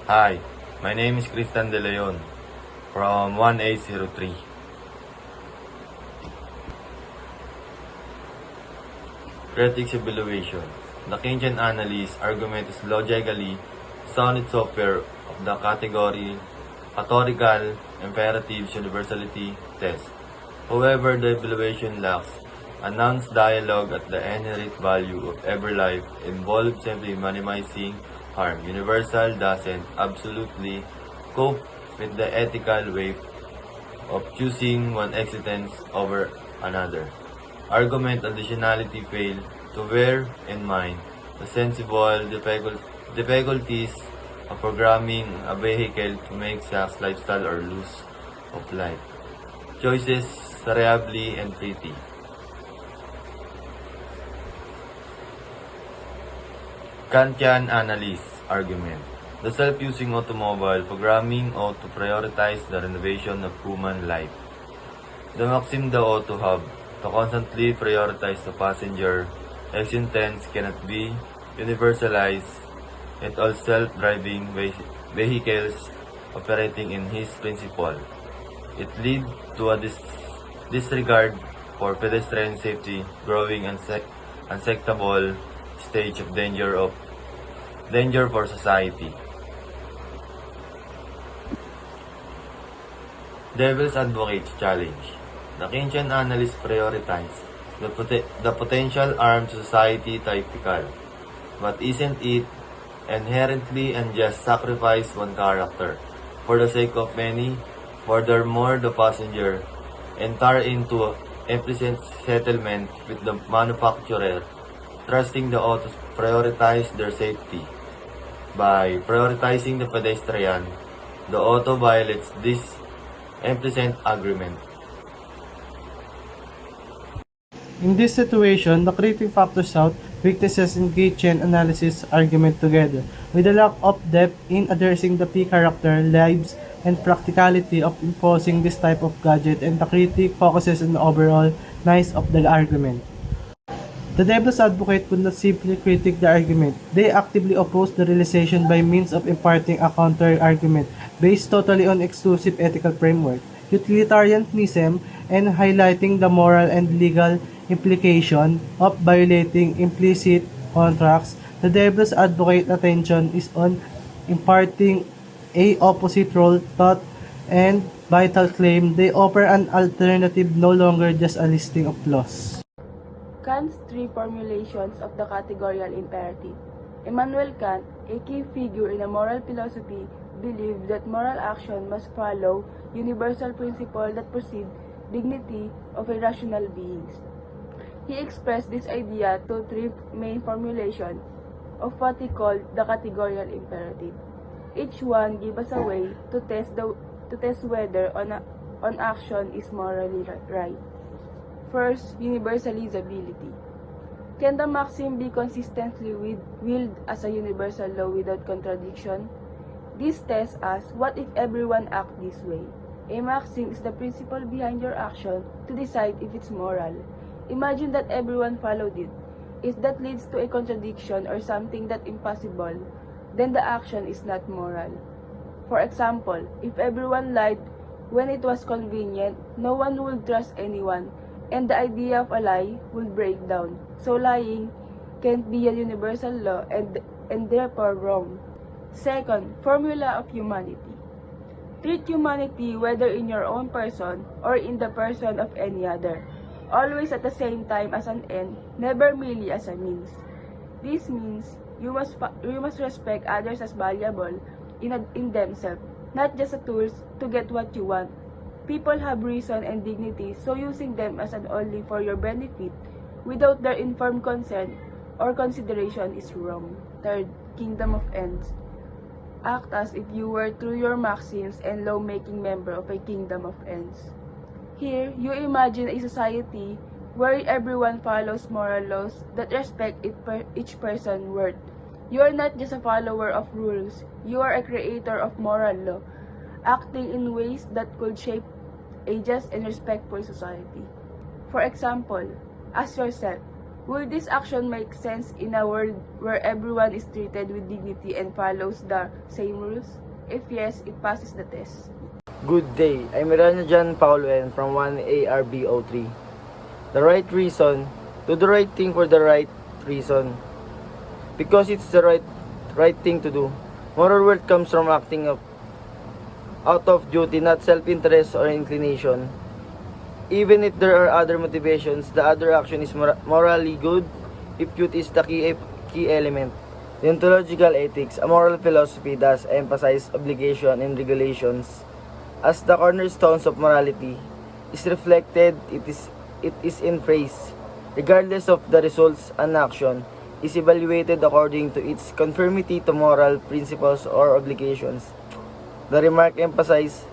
Hi, my name is Christian De Leon from 1803. Critics evaluation. The Keynesian analyst argument is logically sound software of the category categorical imperatives universality test. However, the evaluation lacks announced dialogue at the inherent value of every life involved simply minimizing harm. Universal doesn't absolutely cope with the ethical weight of choosing one existence over another. Argument additionality fail to bear in mind the sensible difficulties of programming a vehicle to make sex lifestyle or loss of life. Choices variably and pretty. Kantian analysis argument. The self-using automobile programming ought to prioritize the renovation of human life. The maxim the auto have to constantly prioritize the passenger existence cannot be universalized in all self-driving vehicles operating in his principle. It leads to a disregard for pedestrian safety, growing unacceptable stage of danger for society. Devil's Advocates Challenge. The Keynesian analysts prioritize the potential harm to society typical, but isn't it inherently unjust sacrifice one character for the sake of many? Furthermore, the passenger enter into implicit settlement with the manufacturer, trusting the auto to prioritize their safety. By prioritizing the pedestrian, the auto violates this implicit agreement. In this situation, the critic factors out weaknesses in Keynesian analysis argument together, with a lack of depth in addressing the P character, lives, and practicality of imposing this type of gadget, and the critic focuses on the overall nice of the argument. The devil's advocate would not simply critique the argument, they actively oppose the realization by means of imparting a counter-argument based totally on exclusive ethical framework, utilitarianism, and highlighting the moral and legal implication of violating implicit contracts. The devil's advocate attention is on imparting a opposite role thought and vital claim. They offer an alternative, no longer just a listing of laws. Kant's three formulations of the categorical imperative. Immanuel Kant, a key figure in the moral philosophy, believed that moral action must follow universal principles that precede dignity of irrational beings. He expressed this idea through three main formulations of what he called the categorical imperative. Each one gave us a way to test whether on action is morally right. First, universalizability. Can the maxim be consistently willed as a universal law without contradiction? This tests us, what if everyone acts this way? A maxim is the principle behind your action to decide if it's moral. Imagine that everyone followed it. If that leads to a contradiction or something that's impossible, then the action is not moral. For example, if everyone lied when it was convenient, no one would trust anyone, and the idea of a lie will break down. So lying can't be a universal law and therefore wrong. Second, formula of humanity. Treat humanity whether in your own person or in the person of any other, always at the same time as an end, never merely as a means. This means you must respect others as valuable in themselves, not just as tools to get what you want. People have reason and dignity, so using them as an only for your benefit without their informed consent or consideration is wrong. Third, kingdom of ends. Act as if you were through your maxims and law-making member of a kingdom of ends. Here, you imagine a society where everyone follows moral laws that respect each person's worth. You are not just a follower of rules, you are a creator of moral law, acting in ways that could shape a just and respectful society. For example, ask yourself, Will this action make sense in a world where everyone is treated with dignity and follows the same rules? If yes, it passes the test. Good day, I'm Ranajan Pauluan from 1ARB03. The right reason, do the right thing for the right reason. Because it's the right thing to do. Moral worth comes from acting out of duty, not self-interest or inclination. Even if there are other motivations, the other action is morally good if duty is the key element. Deontological ethics, a moral philosophy, thus emphasize obligation and regulations as the cornerstones of morality. Is reflected, it is in phrase. Regardless of the results, an action is evaluated according to its conformity to moral principles or obligations. The remark emphasizes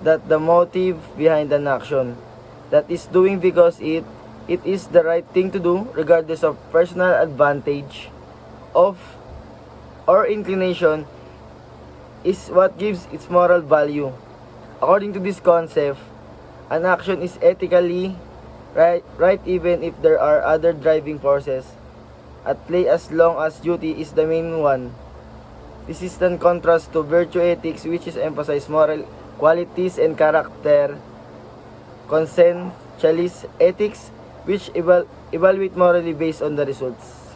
that the motive behind an action that is doing because it is the right thing to do regardless of personal advantage of or inclination is what gives its moral value. According to this concept, an action is ethically right even if there are other driving forces at play as long as duty is the main one. This is in contrast to virtue ethics, which is emphasize moral qualities and character. Conscientialist ethics, which evaluate morally based on the results.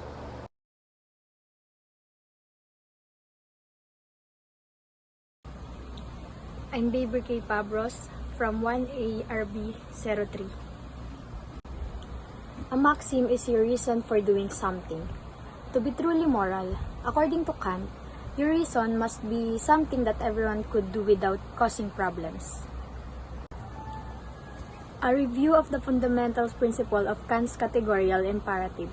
I'm Baber K. Pabros from 1ARB03. A maxim is your reason for doing something. To be truly moral, according to Kant, your reason must be something that everyone could do without causing problems. A review of the fundamental principle of Kant's categorical imperative.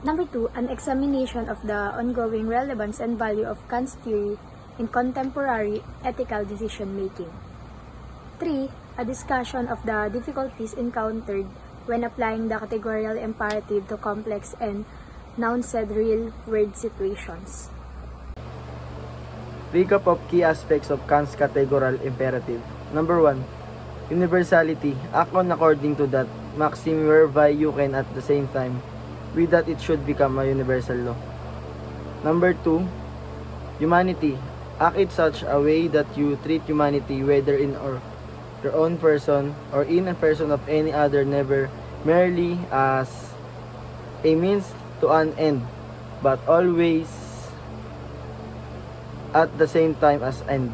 Number 2, an examination of the ongoing relevance and value of Kant's theory in contemporary ethical decision-making. 3, a discussion of the difficulties encountered when applying the categorical imperative to complex and nuanced real-world situations. Recap of key aspects of Kant's categorical imperative. Number 1. Universality. Act on according to that maxim whereby you can at the same time with that it should become a universal law. Number 2. Humanity. Act in such a way that you treat humanity whether in or your own person or in a person of any other never merely as a means to an end but always at the same time as end.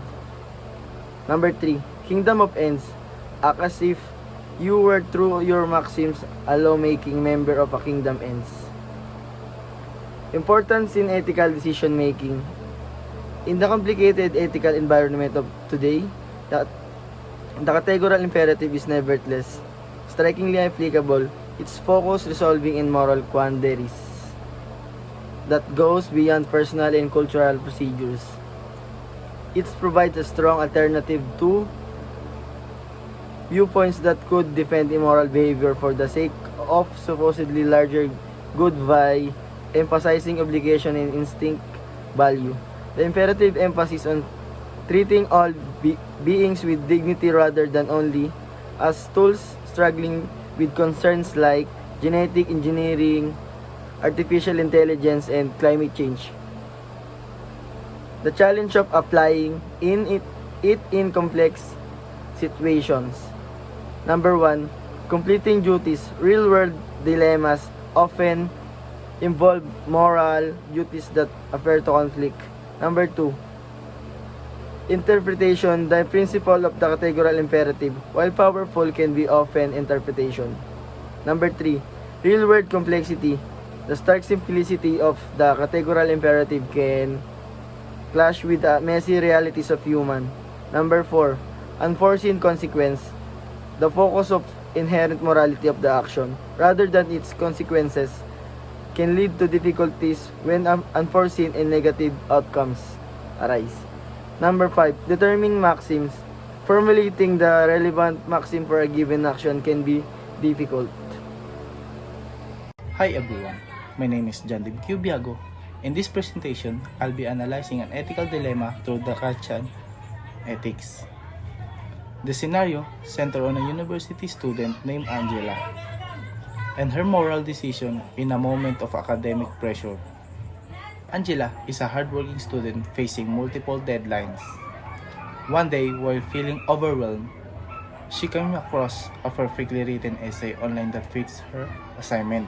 Number 3. Kingdom of ends. Act as if you were through your maxims a lawmaking member of a kingdom ends. Importance in ethical decision making. In the complicated ethical environment of today, the categorical imperative is nevertheless strikingly applicable. Its focus resolving in moral quandaries that goes beyond personal and cultural procedures. It provides a strong alternative to viewpoints that could defend immoral behavior for the sake of supposedly larger good by emphasizing obligation and instinct value. The imperative emphasis on treating all beings with dignity rather than only as tools struggling with concerns like genetic engineering, artificial intelligence, and climate change. The challenge of applying it in complex situations. Number 1, completing duties. Real-world dilemmas often involve moral duties that appear to conflict. Number 2, interpretation. The principle of the categorical imperative, while powerful, can be often interpretation. Number 3, real-world complexity. The stark simplicity of the categorical imperative can clash with the messy realities of human. Number 4, unforeseen consequence. The focus of inherent morality of the action, rather than its consequences, can lead to difficulties when unforeseen and negative outcomes arise. Number 5, determining maxims. Formulating the relevant maxim for a given action can be difficult. Hi everyone, my name is John D.B. Biago. In this presentation, I'll be analyzing an ethical dilemma through the Kantian ethics. The scenario centered on a university student named Angela. and her moral decision in a moment of academic pressure. Angela is a hardworking student facing multiple deadlines. One day, while feeling overwhelmed, she came across a perfectly written essay online that fits her assignment.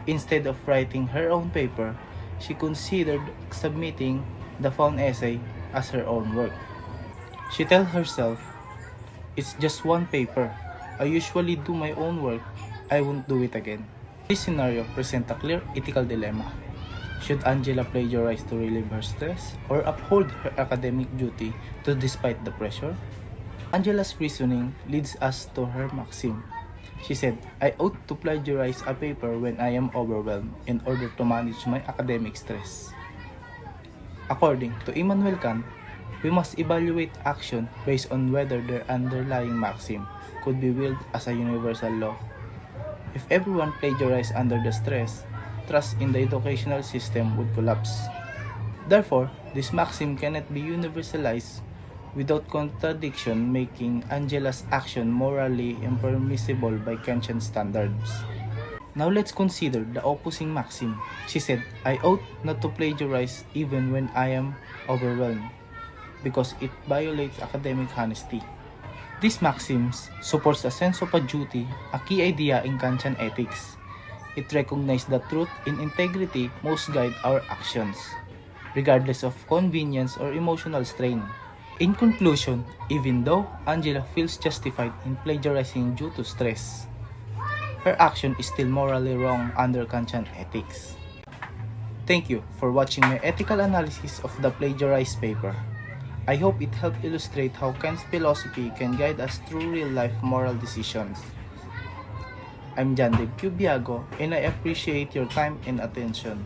Instead of writing her own paper, she considered submitting the found essay as her own work. She tells herself, "It's just one paper. I usually do my own work. I won't do it again." This scenario presents a clear ethical dilemma. Should Angela plagiarize to relieve her stress or uphold her academic duty to despite the pressure? Angela's reasoning leads us to her maxim. She said, "I ought to plagiarize a paper when I am overwhelmed in order to manage my academic stress." According to Immanuel Kant, we must evaluate action based on whether their underlying maxim could be willed as a universal law. If everyone plagiarized under the stress, trust in the educational system would collapse. Therefore, this maxim cannot be universalized without contradiction, making Angela's action morally impermissible by Kantian standards. Now let's consider the opposing maxim. She said, "I ought not to plagiarize even when I am overwhelmed, because it violates academic honesty." This maxim supports a sense of a duty, a key idea in Kantian ethics. It recognizes that truth and integrity must guide our actions, regardless of convenience or emotional strain. In conclusion, even though Angela feels justified in plagiarizing due to stress, her action is still morally wrong under Kantian ethics. Thank you for watching my ethical analysis of the plagiarized paper. I hope it helped illustrate how Kant's philosophy can guide us through real-life moral decisions. I'm John Dave Cubiago, and I appreciate your time and attention.